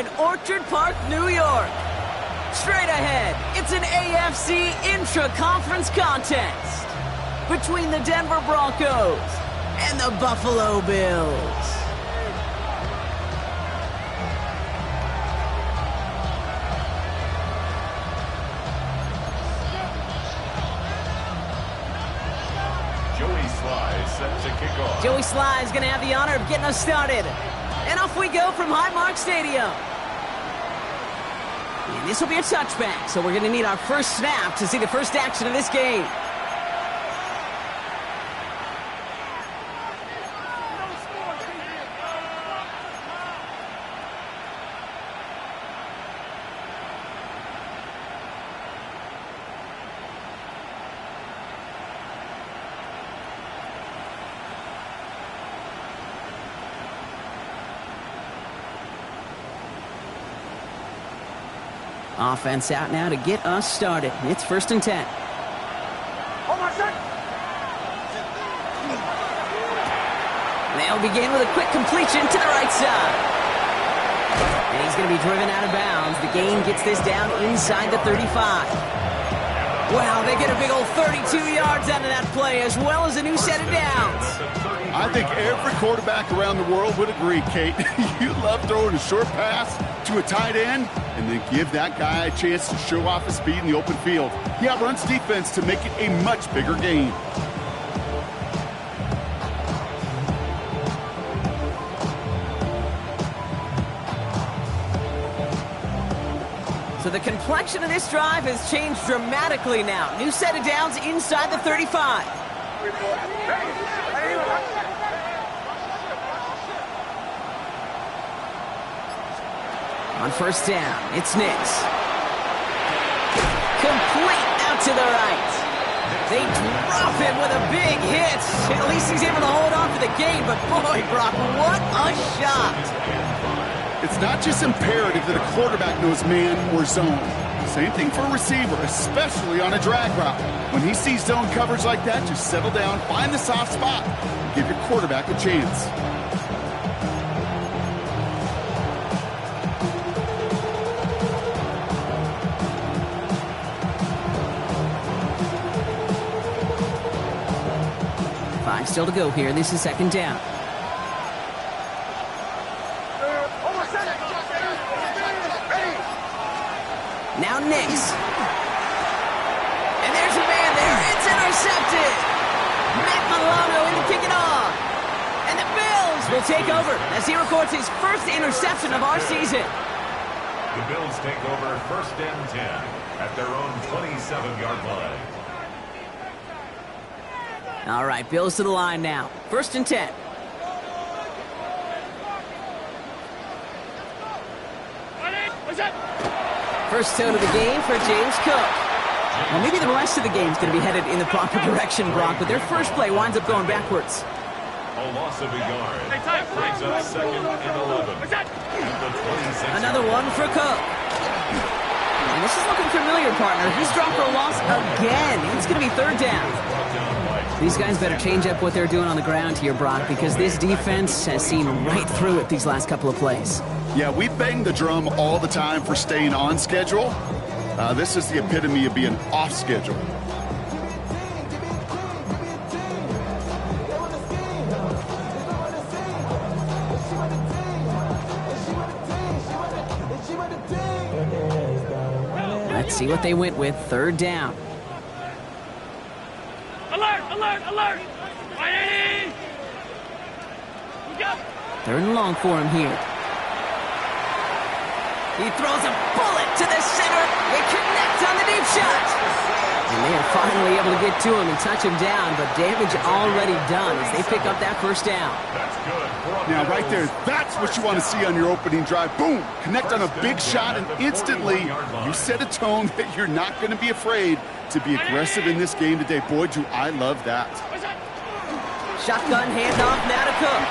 in Orchard Park, New York. Straight ahead, it's an AFC intra-conference contest between the Denver Broncos and the Buffalo Bills. Joey Sly set to kick off. Joey Sly is going to have the honor of getting us started. And off we go from Highmark Stadium. And this will be a touchback, so we're going to need our first snap to see the first action of this game. Offense out now to get us started. It's 1st and 10. They'll begin with a quick completion to the right side. And he's going to be driven out of bounds. The gain gets this down inside the 35. Wow, they get a big old 32 yards out of that play, as well as a new set of downs. I think every quarterback around the world would agree, Kate. You love throwing a short pass to a tight end and then give that guy a chance to show off his speed in the open field. He outruns defense to make it a much bigger gain. So the complexion of this drive has changed dramatically now. New set of downs inside the 35. On 1st down, it's Nix. Complete out to the right. They drop him with a big hit. At least he's able to hold on for the game, but boy, Brock, what a shot. It's not just imperative that a quarterback knows man or zone. Same thing for a receiver, especially on a drag route. When he sees zone coverage like that, just settle down, find the soft spot, and give your quarterback a chance. Still to go here. This is 2nd down. Now Nix. And there's a man there. It's intercepted. Matt Milano in to pick it off. And the Bills will take over as he records his first interception of our season. The Bills take over 1st and 10 at their own 27-yard line. All right, Bills to the line now. 1st and 10. First tone of the game for James Cook. Well, maybe the rest of the game's going to be headed in the proper direction, Brock, but their first play winds up going backwards. A loss of a yard. Brings up 2nd and 11. Another one for Cook. And this is looking familiar, partner. He's dropped for a loss again. It's going to be 3rd down. These guys better change up what they're doing on the ground here, Brock, because this defense has seen right through it these last couple of plays. Yeah, we bang the drum all the time for staying on schedule. This is the epitome of being off schedule. Let's see what they went with. 3rd down. Alert! 3rd and long for him here. He throws a bullet to the center. They connect on the deep shot. And they are finally able to get to him and touch him down, but damage already done as they pick up that 1st down. That's good. Now, right there, that's what you want to see on your opening drive. Boom! Connect on a big shot, and instantly you set a tone that you're not going to be afraid to be aggressive in this game today. Boy, do I love that. Shotgun handoff now to Cook.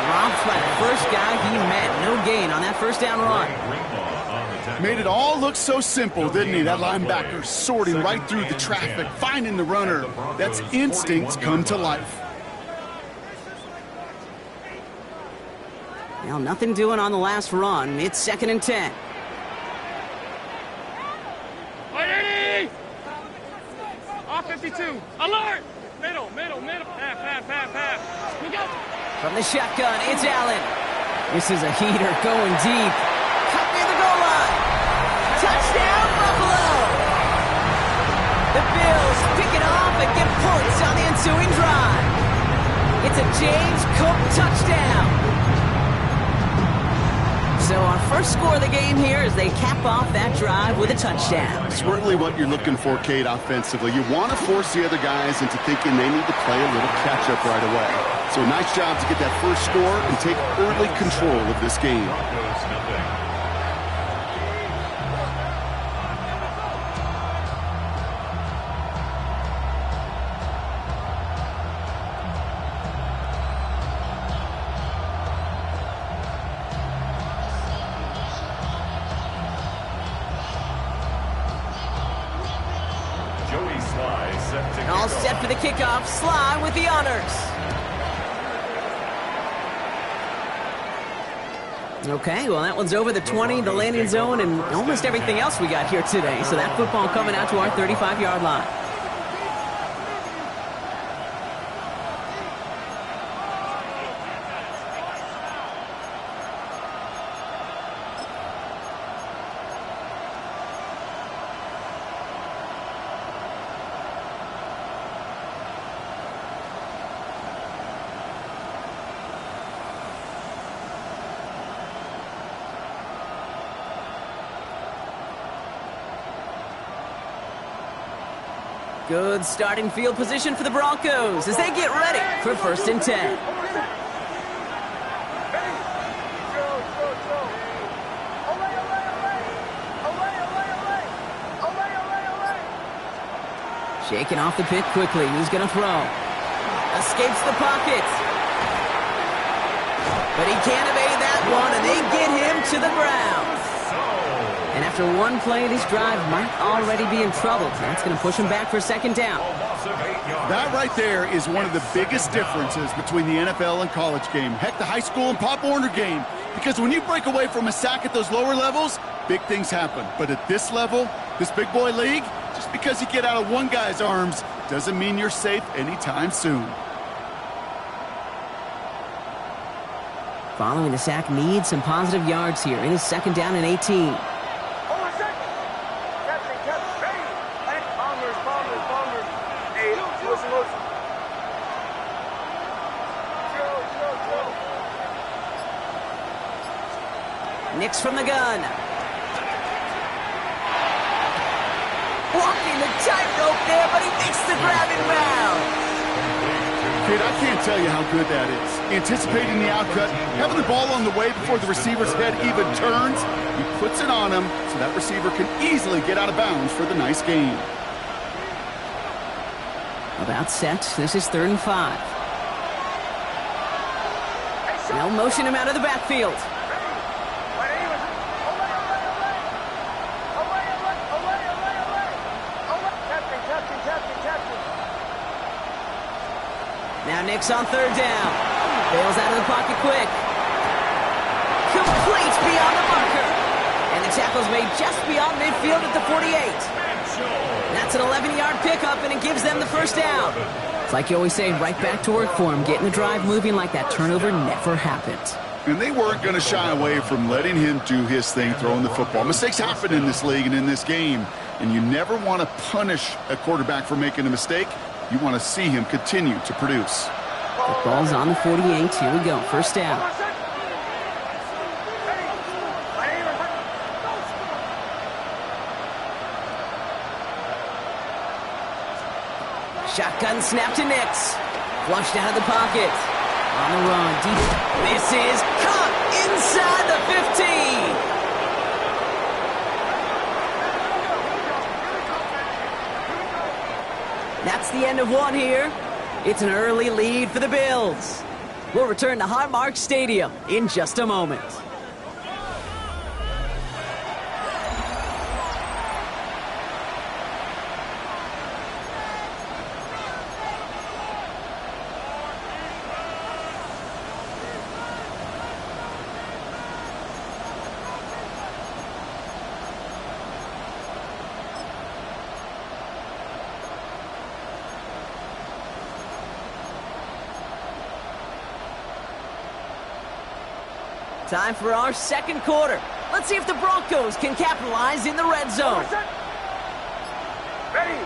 Drops by the first guy he met. No gain on that 1st down run. Made it all look so simple, didn't he? That linebacker sorting right through the traffic, finding the runner. That's instincts come to life. Well, nothing doing on the last run. It's 2nd and 10. Off 52. Alert! Middle. Half. We go. From the shotgun, it's Allen. This is a heater going deep. Cut near the goal line. Touchdown, Buffalo! The Bills pick it off and get points on the ensuing drive. It's a James Cook touchdown. So our first score of the game here is they cap off that drive with a touchdown. Certainly what you're looking for, Kate, offensively. You want to force the other guys into thinking they need to play a little catch-up right away. So nice job to get that first score and take early control of this game. Broncos nothing. Joey Sly set to All kick off. set for the kickoff. Sly with the honors. Okay, well, that one's over the 20, the landing zone, and almost everything else we got here today. So that football coming out to our 35-yard line. Good starting field position for the Broncos as they get ready for 1st and 10. Shaking off the pick quickly. Who's going to throw? Escapes the pocket. But he can't evade that one, and they get him to the ground. And after one play, this drive might already be in trouble. That's going to push him back for 2nd down. That right there is one of the biggest differences between the NFL and college game. Heck, the high school and Pop Warner game. Because when you break away from a sack at those lower levels, big things happen. But at this level, this big boy league, just because you get out of one guy's arms doesn't mean you're safe anytime soon. Following the sack needs some positive yards here. It is 2nd down and 18. Nix from the gun. Walking the tightrope there, but he makes the grab in bounds. Kid, I can't tell you how good that is. Anticipating the outcut, having the ball on the way before the receiver's head even turns, he puts it on him so that receiver can easily get out of bounds for the nice gain. About set. This is 3rd and 5. Now motion him out of the backfield. Now Nix on 3rd down. Bails out of the pocket quick. Complete beyond the marker. And the tackle's made just beyond midfield at the 48. That's an 11-yard pickup, and it gives them the 1st down. It's like you always say, right back to work for him. Getting the drive moving like that turnover never happened. And they weren't going to shy away from letting him do his thing, throwing the football. Mistakes happen in this league and in this game, and you never want to punish a quarterback for making a mistake. You want to see him continue to produce. The ball's on the 48. Here we go. 1st down. Shotgun snap to Nix. Flushed out of the pocket. On the run. Deep. This is caught inside the 15. That's the end of one here. It's an early lead for the Bills. We'll return to Highmark Stadium in just a moment. Time for our second quarter. Let's see if the Broncos can capitalize in the red zone. Ready.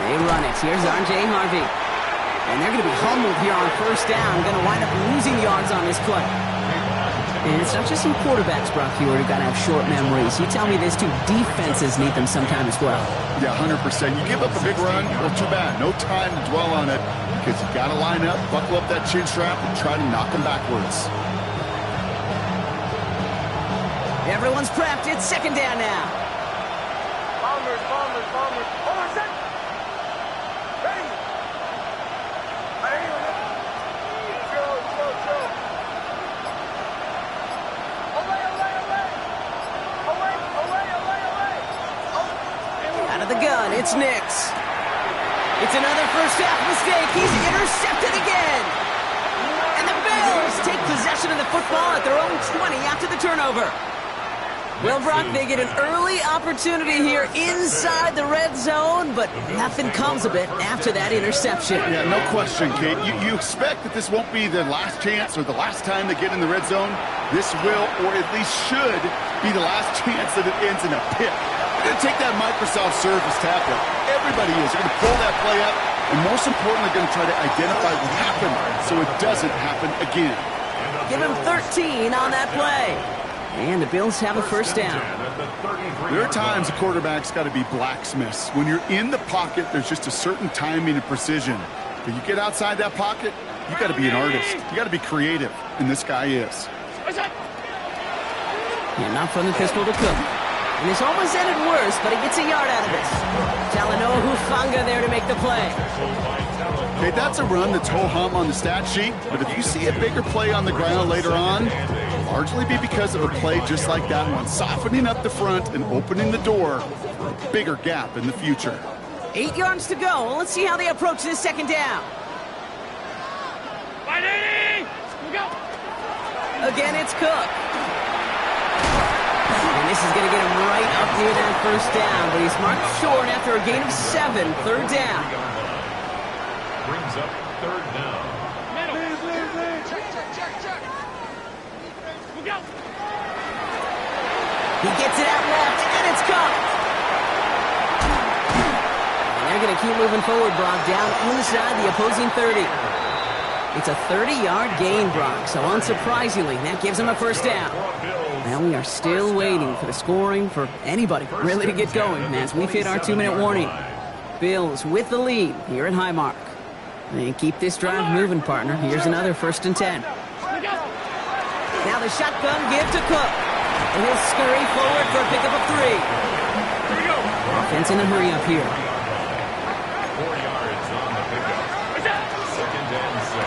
They run it. Here's R.J. Harvey. And they're going to be humbled here on first down. Going to wind up losing yards on this play. And it's not just some quarterbacks, Brock Huard, who got to have short memories. You tell me this too, defenses need them sometime as well. Yeah, 100%. You give up a big run, well, too bad. No time to dwell on it because you got to line up, buckle up that chin strap, and try to knock them backwards. Everyone's prepped. It's second down now. Bombers. Hold on, set. Ready. Go. Away. Out of the gun, it's Nix. It's another first half mistake. He's intercepted again. And the Bills take possession of the football at their own 20 after the turnover. Well, Brock, they get an early opportunity here inside the red zone, but nothing comes of it after that interception. Yeah, no question, Kate. You expect that this won't be their last chance or the last time they get in the red zone. This will, or at least should, be the last chance that it ends in a pick. They're going to take that Microsoft Surface tablet. Everybody is. They're going to pull that play up, and most importantly, they're going to try to identify what happened so it doesn't happen again. Give him 13 on that play. And the Bills have a first down. There are times a quarterback's got to be blacksmiths. When you're in the pocket, there's just a certain timing and precision. But you get outside that pocket, you got to be an artist. You got to be creative, and this guy is. And not from the pistol to Cook. And this almost ended worse, but he gets a yard out of this. Talanoa Hufanga there to make the play. Okay, that's a run that's ho-hum on the stat sheet, but if you see a bigger play on the ground later on, largely be because of a play just like that one, softening up the front and opening the door for a bigger gap in the future. 8 yards to go. Well, let's see how they approach this second down. Again, it's Cook. And this is going to get him right up near that first down, but he's marked short after a gain of 7, third down. Brings up third down. He gets it out left, and it's caught. And they're going to keep moving forward, Brock, down inside the opposing 30. It's a 30-yard gain, Brock, so unsurprisingly, that gives him a first down. Now we are still waiting for the scoring for anybody really to get going as we've hit our 2-minute warning. Bills with the lead here at Highmark. They keep this drive moving, partner. Here's another 1st and 10. Now the shotgun give to Cook. And he'll scurry forward for a pickup of 3. Here we go. Offense in a hurry up here. 4 yards on the pickup. Second and 6.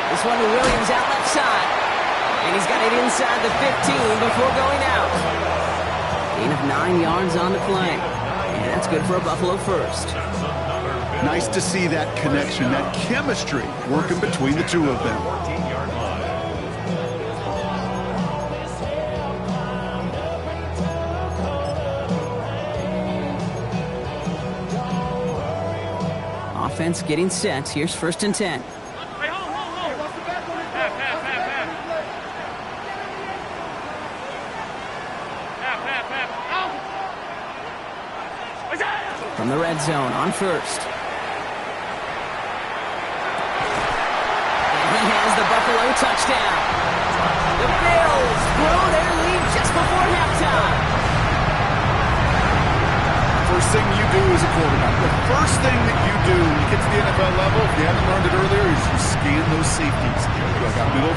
This one to Williams out left side. And he's got it inside the 15 before going out. Gain of 9 yards on the play. And that's good for a Buffalo first. Nice to see that connection, that chemistry working between the two of them. 14-yard line. Offense getting set. Here's 1st and 10. Hey, hold. Half. Out. From the red zone on 1st. And he has the Buffalo touchdown. The Bills grow their lead just before halftime. First thing you do as a quarterback, the first thing that you do when you get to the NFL level, if you haven't learned it earlier, is you scan those safeties. You got middle